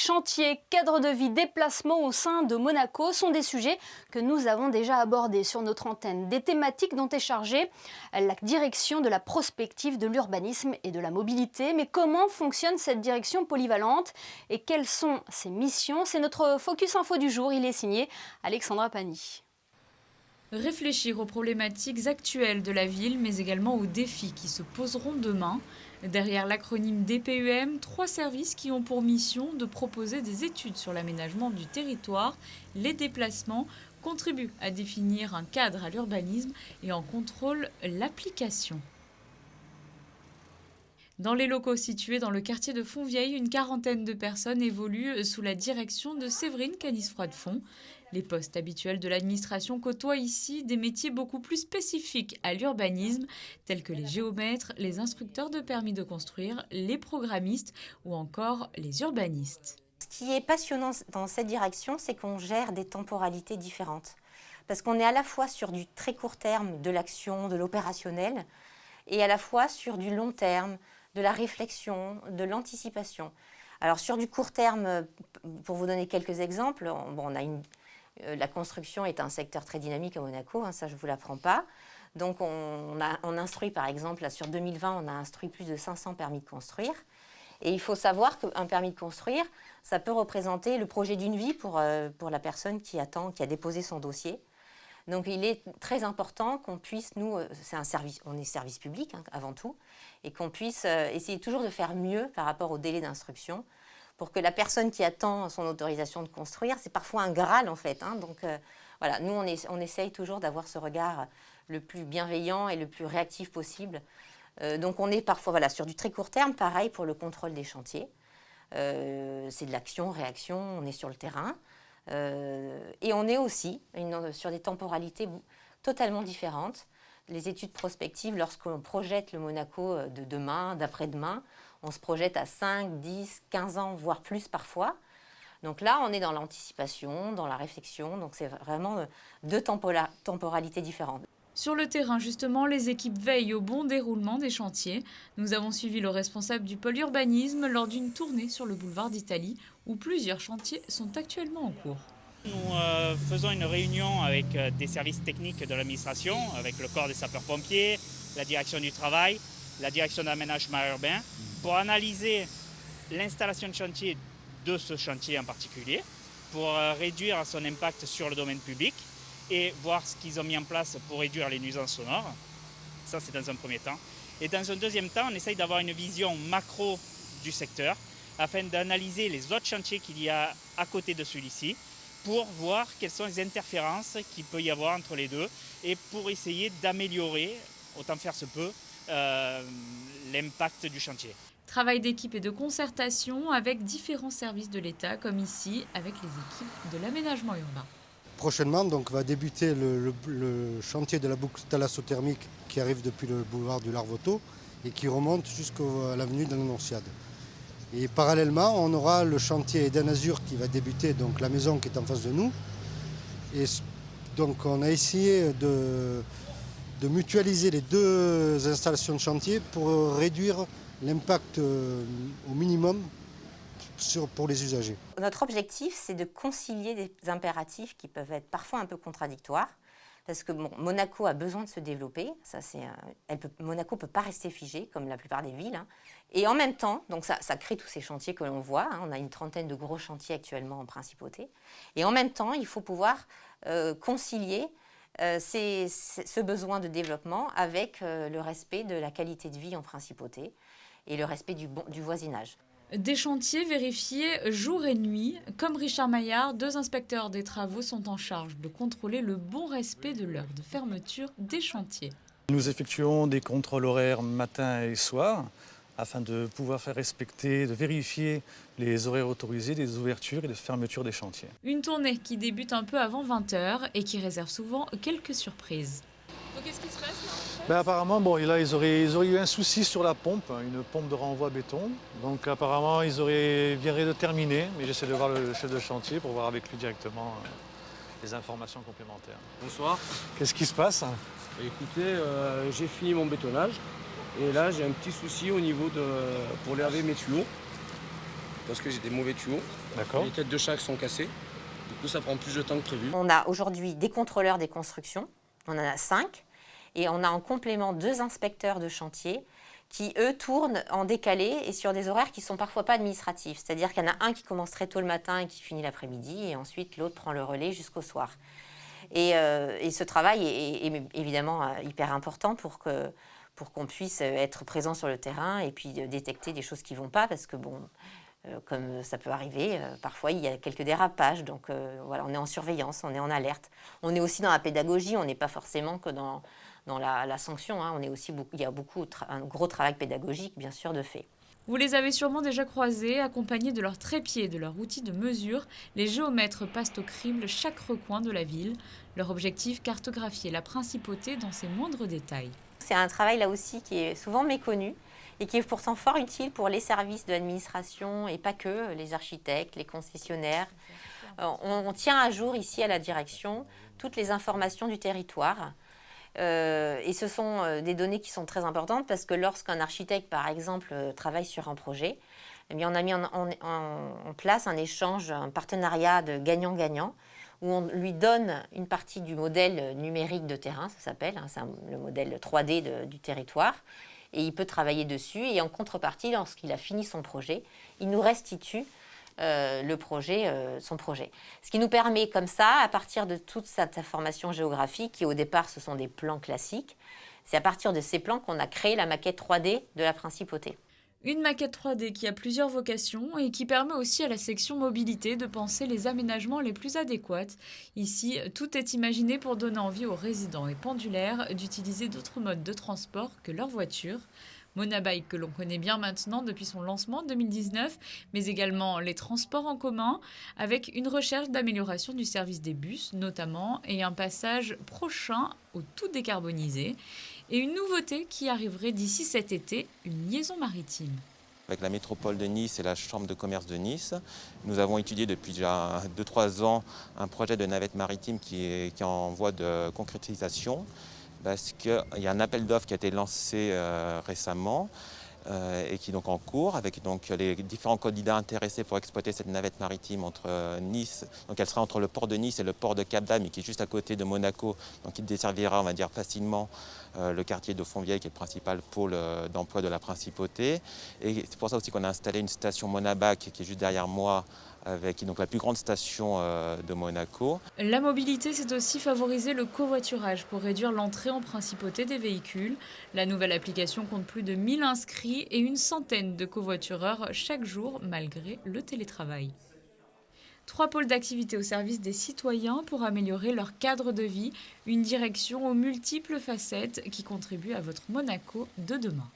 chantier, cadre de vie, déplacement au sein de Monaco sont des sujets que nous avons déjà abordés sur notre antenne. Des thématiques dont est chargée la direction de la prospective, de l'urbanisme et de la mobilité. Mais comment fonctionne cette direction polyvalente et quelles sont ses missions? C'est notre Focus Info du jour. Il est signé Alexandra Pani. Réfléchir aux problématiques actuelles de la ville, mais également aux défis qui se poseront demain. Derrière l'acronyme DPUM, 3 services qui ont pour mission de proposer des études sur l'aménagement du territoire. Les déplacements contribuent à définir un cadre à l'urbanisme et en contrôlent l'application. Dans les locaux situés dans le quartier de Fontvieille, une quarantaine de personnes évoluent sous la direction de Séverine Canis-Froidefond. Les postes habituels de l'administration côtoient ici des métiers beaucoup plus spécifiques à l'urbanisme, tels que les géomètres, les instructeurs de permis de construire, les programmistes ou encore les urbanistes. Ce qui est passionnant dans cette direction, c'est qu'on gère des temporalités différentes. Parce qu'on est à la fois sur du très court terme, de l'action, de l'opérationnel, et à la fois sur du long terme, de la réflexion, de l'anticipation. Alors sur du court terme, pour vous donner quelques exemples, la construction est un secteur très dynamique à Monaco, ça je ne vous l'apprends pas. Donc on instruit par exemple, là, sur 2020, on a instruit plus de 500 permis de construire. Et il faut savoir qu'un permis de construire, ça peut représenter le projet d'une vie pour la personne qui attend, qui a déposé son dossier. Donc il est très important qu'on puisse, nous, c'est un service, on est service public avant tout, et qu'on puisse essayer toujours de faire mieux par rapport au délai d'instruction, pour que la personne qui attend son autorisation de construire, c'est parfois un Graal en fait. Donc voilà, nous on essaye toujours d'avoir ce regard le plus bienveillant et le plus réactif possible. Donc on est parfois sur du très court terme, pareil pour le contrôle des chantiers. C'est de l'action, réaction, on est sur le terrain. Et on est aussi sur des temporalités totalement différentes. Les études prospectives, lorsqu'on projette le Monaco de demain, d'après-demain, on se projette à 5, 10, 15 ans, voire plus parfois. Donc là, on est dans l'anticipation, dans la réflexion, donc c'est vraiment deux temporalités différentes. Sur le terrain, justement, les équipes veillent au bon déroulement des chantiers. Nous avons suivi le responsable du pôle urbanisme lors d'une tournée sur le boulevard d'Italie, où plusieurs chantiers sont actuellement en cours. Nous faisons une réunion avec des services techniques de l'administration, avec le corps des sapeurs-pompiers, la direction du travail, la direction d'aménagement urbain, pour analyser l'installation de chantier de ce chantier en particulier, pour réduire son impact sur le domaine public et voir ce qu'ils ont mis en place pour réduire les nuisances sonores. Ça, c'est dans un premier temps. Et dans un deuxième temps, on essaye d'avoir une vision macro du secteur afin d'analyser les autres chantiers qu'il y a à côté de celui-ci pour voir quelles sont les interférences qu'il peut y avoir entre les deux et pour essayer d'améliorer, autant faire se peut, l'impact du chantier. Travail d'équipe et de concertation avec différents services de l'État, comme ici avec les équipes de l'aménagement urbain. Prochainement, donc, va débuter le chantier de la boucle thalassothermique qui arrive depuis le boulevard du Larvoto et qui remonte jusqu'à l'avenue de l'Annonciade. Et parallèlement, on aura le chantier Eden Azur qui va débuter, donc la maison qui est en face de nous. Et donc on a essayé de mutualiser les deux installations de chantier pour réduire l'impact au minimum pour les usagers. Notre objectif, c'est de concilier des impératifs qui peuvent être parfois un peu contradictoires, parce que Monaco a besoin de se développer. Monaco ne peut pas rester figé, comme la plupart des villes. Et en même temps, donc ça crée tous ces chantiers que l'on voit. On a une trentaine de gros chantiers actuellement en principauté. Et en même temps, il faut pouvoir concilier ce besoin de développement avec le respect de la qualité de vie en principauté et le respect du voisinage. Des chantiers vérifiés jour et nuit. Comme Richard Maillard, 2 inspecteurs des travaux sont en charge de contrôler le bon respect de l'heure de fermeture des chantiers. Nous effectuons des contrôles horaires matin et soir afin de pouvoir faire respecter, de vérifier les horaires autorisés des ouvertures et de fermeture des chantiers. Une tournée qui débute un peu avant 20h et qui réserve souvent quelques surprises. Donc qu'est-ce qui se passe là? Apparemment, là, ils auraient eu un souci sur la pompe, une pompe de renvoi béton. Donc apparemment, viendraient de terminer, mais j'essaie de voir le chef de chantier pour voir avec lui directement les informations complémentaires. Bonsoir. Qu'est-ce qui se passe? Écoutez, j'ai fini mon bétonnage et là j'ai un petit souci au niveau pour laver mes tuyaux. parce que j'ai des mauvais tuyaux. D'accord. Les têtes de chaque sont cassées. Du coup, ça prend plus de temps que prévu. On a aujourd'hui des contrôleurs des constructions, on en a 5, et on a en complément 2 inspecteurs de chantier qui, eux, tournent en décalé et sur des horaires qui ne sont parfois pas administratifs. C'est-à-dire qu'il y en a un qui commence très tôt le matin et qui finit l'après-midi, et ensuite l'autre prend le relais jusqu'au soir. Et ce travail est évidemment hyper important pour qu'on puisse être présent sur le terrain et puis détecter des choses qui ne vont pas, parce que comme ça peut arriver, parfois il y a quelques dérapages, donc voilà, on est en surveillance, on est en alerte. On est aussi dans la pédagogie, on n'est pas forcément que dans la sanction, hein. Il y a un gros travail pédagogique, bien sûr, de fait. Vous les avez sûrement déjà croisés, accompagnés de leurs trépieds et de leurs outils de mesure. Les géomètres passent au crible chaque recoin de la ville. Leur objectif, cartographier la principauté dans ses moindres détails. C'est un travail là aussi qui est souvent méconnu et qui est pourtant fort utile pour les services de l'administration et pas que, les architectes, les concessionnaires. On tient à jour ici à la direction toutes les informations du territoire. Et ce sont des données qui sont très importantes parce que lorsqu'un architecte, par exemple, travaille sur un projet, eh bien, on a mis en place un échange, un partenariat de gagnant-gagnant, où on lui donne une partie du modèle numérique de terrain, ça s'appelle, hein, c'est le modèle 3D du territoire, et il peut travailler dessus, et en contrepartie, lorsqu'il a fini son projet, il nous restitue son projet. Ce qui nous permet comme ça, à partir de toute cette information géographique, qui au départ ce sont des plans classiques, c'est à partir de ces plans qu'on a créé la maquette 3D de la principauté. Une maquette 3D qui a plusieurs vocations et qui permet aussi à la section mobilité de penser les aménagements les plus adéquats. Ici, tout est imaginé pour donner envie aux résidents et pendulaires d'utiliser d'autres modes de transport que leur voiture. Monabike que l'on connaît bien maintenant depuis son lancement en 2019, mais également les transports en commun, avec une recherche d'amélioration du service des bus notamment, et un passage prochain au tout décarbonisé, et une nouveauté qui arriverait d'ici cet été, une liaison maritime. Avec la métropole de Nice et la Chambre de commerce de Nice, nous avons étudié depuis déjà 2-3 ans un projet de navette maritime qui est en voie de concrétisation, parce qu'il y a un appel d'offres qui a été lancé récemment et qui est donc en cours, avec donc les différents candidats intéressés pour exploiter cette navette maritime entre Nice. Donc elle sera entre le port de Nice et le port de Cap-d'Agde, qui est juste à côté de Monaco, donc il desservira, on va dire, facilement le quartier de Fontvieille, qui est le principal pôle d'emploi de la principauté. Et c'est pour ça aussi qu'on a installé une station Monabike qui est juste derrière moi, avec donc la plus grande station de Monaco. La mobilité, c'est aussi favoriser le covoiturage pour réduire l'entrée en principauté des véhicules. La nouvelle application compte plus de 1000 inscrits et une centaine de covoitureurs chaque jour, malgré le télétravail. 3 pôles d'activité au service des citoyens pour améliorer leur cadre de vie, une direction aux multiples facettes qui contribue à votre Monaco de demain.